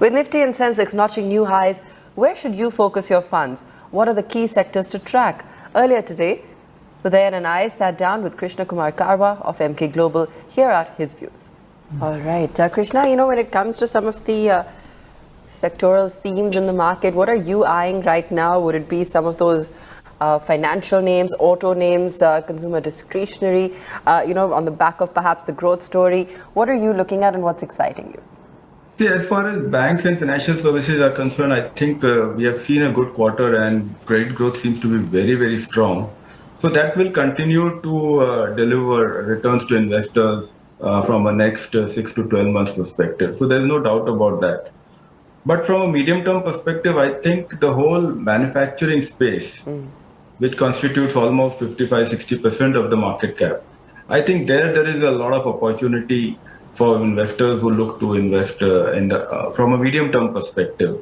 With Nifty and Sensex notching new highs, where should you focus your funds? What are the key sectors to track? Earlier today, Udayan and I sat down with Krishna Kumar Karwa of Emkay Global. Here are his views. All right, Krishna, when it comes to some of the sectoral themes in the market, what are you eyeing right now? Would it be some of those financial names, auto names, consumer discretionary, on the back of perhaps the growth story? What are you looking at and what's exciting you? See, as far as banks and financial services are concerned, I think we have seen a good quarter and credit growth seems to be very, very strong. So that will continue to deliver returns to investors from a next 6 to 12 months perspective. So there's no doubt about that. But from a medium-term perspective, I think the whole manufacturing space, which constitutes almost 55-60% of the market cap, I think there is a lot of opportunity for investors who look to invest from a medium-term perspective.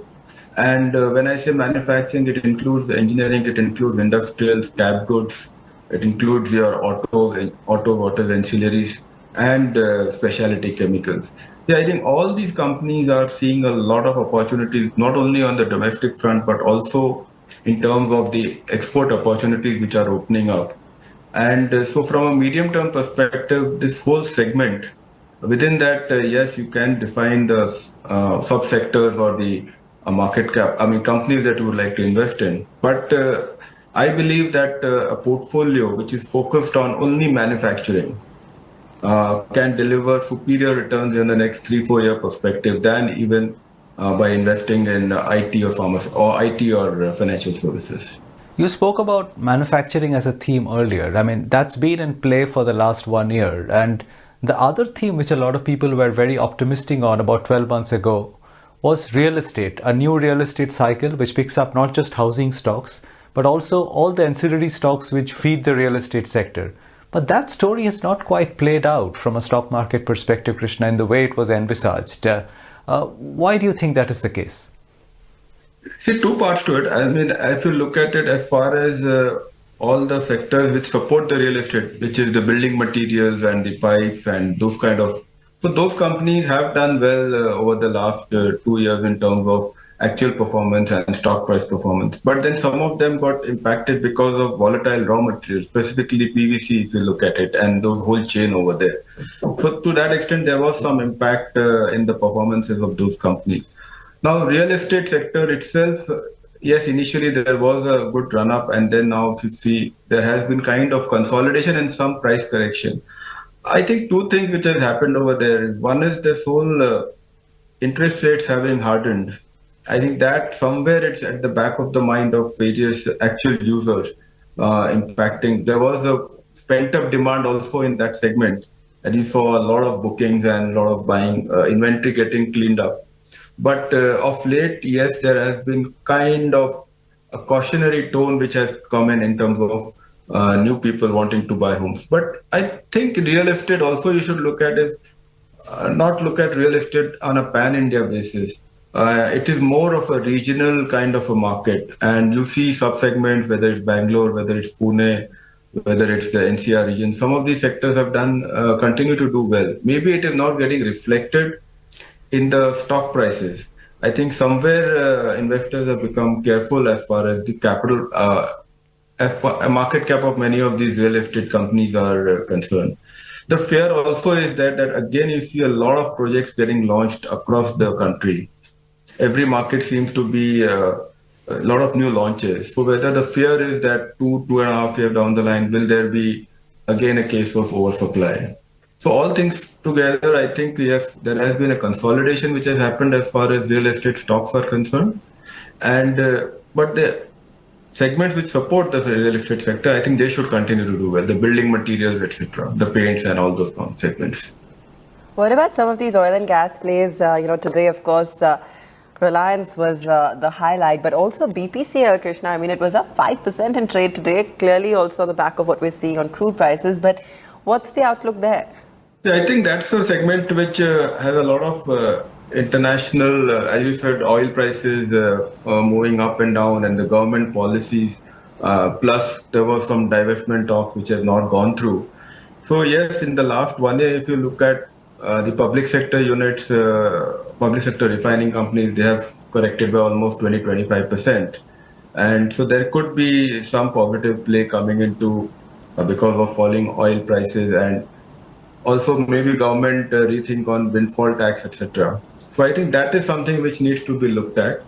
And when I say manufacturing, it includes engineering, it includes industrials, cap goods, it includes your auto ancillaries, and specialty chemicals. Yeah, I think all these companies are seeing a lot of opportunities, not only on the domestic front, but also in terms of the export opportunities which are opening up. And so from a medium-term perspective, this whole segment, within that, yes, you can define the subsectors or the market cap, companies that you would like to invest in. But I believe that a portfolio which is focused on only manufacturing can deliver superior returns in the next 3-4 year perspective than even by investing in IT or pharmacy or IT or financial services. You spoke about manufacturing as a theme earlier. That's been in play for the last 1 year. And the other theme which a lot of people were very optimistic on about 12 months ago was real estate, a new real estate cycle which picks up not just housing stocks, but also all the ancillary stocks which feed the real estate sector. But that story has not quite played out from a stock market perspective, Krishna, in the way it was envisaged. Why do you think that is the case? See, two parts to it. If you look at it as far as all the sectors which support the real estate, which is the building materials and the pipes and those kind of. So those companies have done well over the last 2 years in terms of actual performance and stock price performance. But then some of them got impacted because of volatile raw materials, specifically PVC, if you look at it, and the whole chain over there. So to that extent, there was some impact in the performances of those companies. Now, real estate sector itself, yes, initially there was a good run up, and then now if you see, there has been kind of consolidation and some price correction. I think two things which has happened over there. One is this whole interest rates having hardened. I think that somewhere it's at the back of the mind of various actual users impacting. There was a pent up demand also in that segment, and you saw a lot of bookings and a lot of buying, inventory getting cleaned up. But of late, yes, there has been kind of a cautionary tone which has come in terms of new people wanting to buy homes. But I think real estate also you should look at is not look at real estate on a pan-India basis. It is more of a regional kind of a market, and you see subsegments, whether it's Bangalore, whether it's Pune, whether it's the NCR region. Some of these sectors have continue to do well. Maybe it is not getting reflected in the stock prices. I think somewhere investors have become careful as far as the capital, a market cap of many of these real estate companies are concerned. The fear also is that again you see a lot of projects getting launched across the country. Every market seems to be a lot of new launches. So whether the fear is that 2.5 years down the line, will there be again a case of oversupply? So all things together, I think, yes, there has been a consolidation which has happened as far as real estate stocks are concerned. And but the segments which support the real estate sector, I think they should continue to do well. The building materials, etc., the paints and all those segments. What about some of these oil and gas plays? Today, of course, Reliance was the highlight, but also BPCL, Krishna. It was up 5% in trade today, clearly also on the back of what we're seeing on crude prices. But what's the outlook there? Yeah, I think that's a segment which has a lot of international, as you said, oil prices moving up and down, and the government policies. Plus, there was some divestment talks which has not gone through. So yes, in the last 1 year, if you look at the public sector units, public sector refining companies, they have corrected by almost 20-25%. And so there could be some positive play coming into because of falling oil prices, and also maybe government rethink on windfall tax, etc. So I think that is something which needs to be looked at.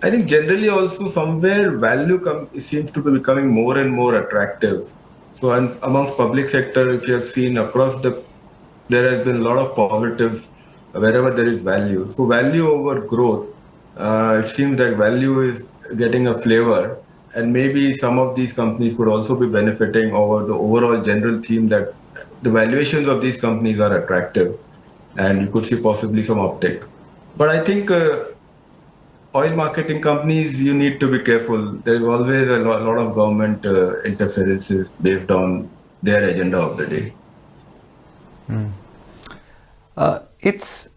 I think generally also somewhere value seems to be becoming more and more attractive. So amongst public sector, if you have seen across there has been a lot of positives wherever there is value. So value over growth, it seems that value is getting a flavor, and maybe some of these companies could also be benefiting over the overall general theme that the valuations of these companies are attractive, and you could see possibly some uptick. But I think oil marketing companies, you need to be careful. There is always a lot of government interferences based on their agenda of the day.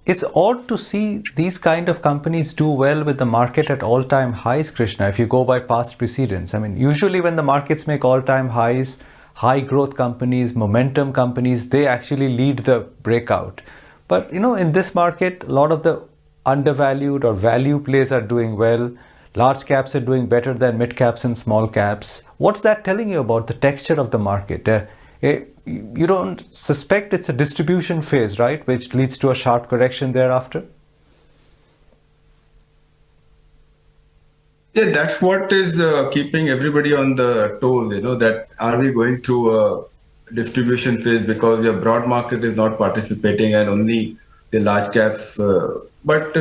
It's odd to see these kind of companies do well with the market at all-time highs, Krishna, if you go by past precedents. I mean, usually when the markets make all-time highs, high growth companies, momentum companies, they actually lead the breakout. But in this market, a lot of the undervalued or value plays are doing well. Large caps are doing better than mid caps and small caps. What's that telling you about the texture of the market? You don't suspect it's a distribution phase, right, which leads to a sharp correction thereafter? Yeah, that's what is keeping everybody on the toes, that are we going through a distribution phase because your broad market is not participating and only the large caps. But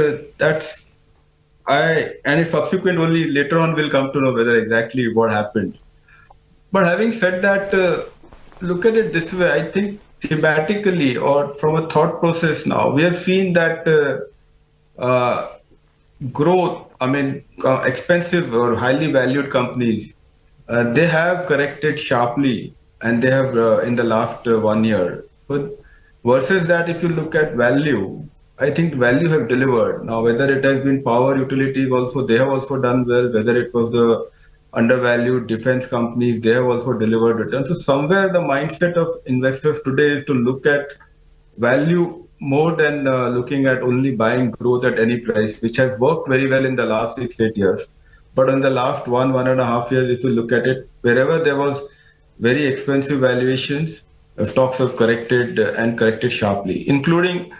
and if subsequent only later on we'll come to know whether exactly what happened. But having said that, look at it this way. I think thematically or from a thought process now, we have seen that growth, expensive or highly valued companies, they have corrected sharply, and they have in the last 1 year. So versus that, if you look at value, I think value have delivered. Now, whether it has been power utilities also, they have also done well. Whether it was the undervalued defense companies, they have also delivered returns. So somewhere the mindset of investors today is to look at value more than looking at only buying growth at any price, which has worked very well in the last 6-8 years. But in the last 1.5 years, if you look at it, wherever there was very expensive valuations, stocks have corrected and corrected sharply, including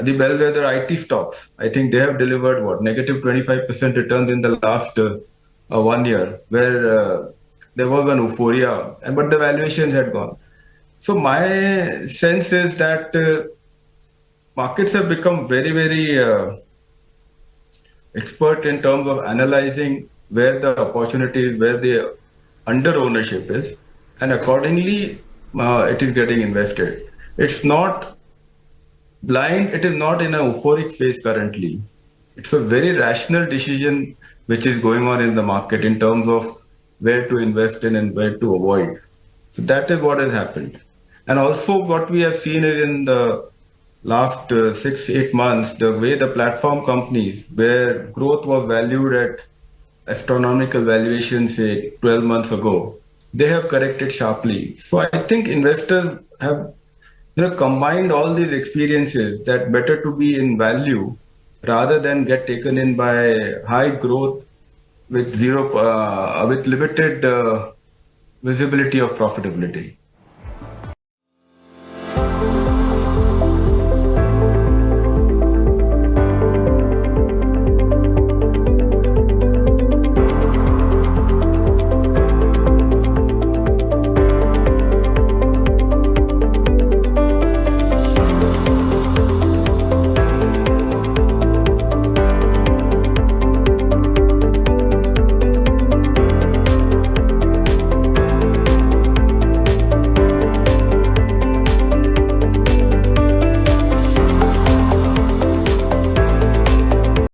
the bellwether IT stocks. I think they have delivered negative 25% returns in the last 1 year, where there was an euphoria, but the valuations had gone. So my sense is that markets have become very, very expert in terms of analyzing where the opportunity is, where the under ownership is, and accordingly it is getting invested. It's not blind. It is not in a euphoric phase currently. It's a very rational decision which is going on in the market in terms of where to invest in and where to avoid. So that is what has happened. And also what we have seen is in the last 6-8 months, the way the platform companies, where growth was valued at astronomical valuations, say 12 months ago, they have corrected sharply. So I think investors have combined all these experiences that better to be in value rather than get taken in by high growth with with limited visibility of profitability.